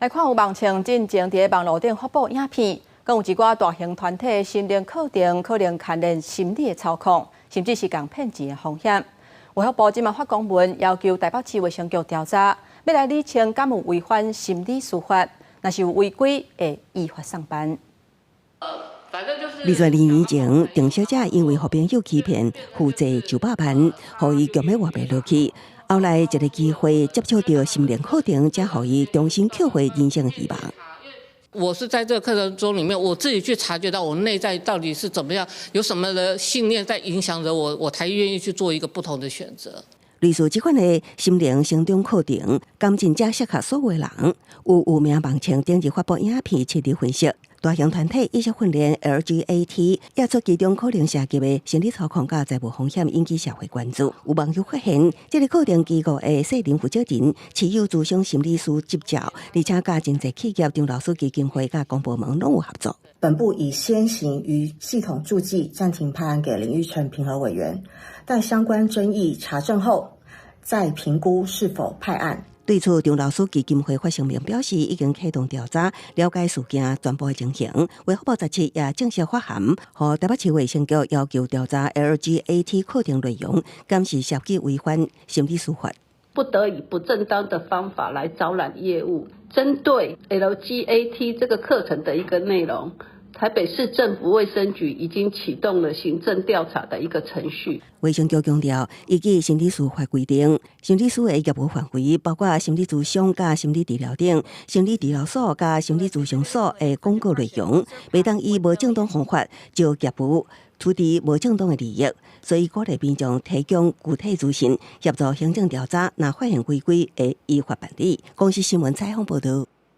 来看有网青进前伫网络顶发布影片，更有一寡大型团体心灵课程可能牵连心理的操控，甚至是共骗钱的风险。卫福部今嘛发公文要求台北市卫生局调查，要来厘清敢有违反心理司法，若是有违规，会依法上班。2月2年前，郑小姐因为和朋友欺骗，负债900万，互伊强要活袂落去。后来一个机会接触到心灵课程，才互伊重新捡回人生的希望。我是在这个课程中里面，我自己去察觉到我内在到底是怎么样，有什么的信念在影响着我，我才愿意去做一个不同的选择。类似这款的心灵成长课程，感真正适合所有人。有名网青顶日发布影片，彻底分析。大型团体意识训练 LGAT 也出其中可能涉及的心理操控甲财务风险，引起社会关注。有网友发现，这个课程机构的设定负责人持有资深心理师执照，而且甲真侪企业、张老师基金会甲公部门拢有合作。本部已先行于系统注记暂停判案给林玉成评核委员，待相关争议查证后，再评估是否派案。对此，张老师基金会发声明表示，已经启动调查，了解事件全部的情形。卫福部17也正式发函，和台北市卫生局要求调查 LGAT 课程内容，敢是涉及违反心理司法。不得以不正当的方法来招揽业务。针对 LGAT 这个课程的一个内容，台北市政府卫生局已经启动了行政调查的一个程序。卫生局强调，依据心理司法规定，心理师的业务范围包括心理咨商甲心理治疗等，心理治疗所甲心理咨商所的广告内容，袂当以无正当方法就业务取得无正当的利益，所以鼓励民众提供具体资讯，协助行政调查，若发现违规，会依法办理。公司新闻采访报道。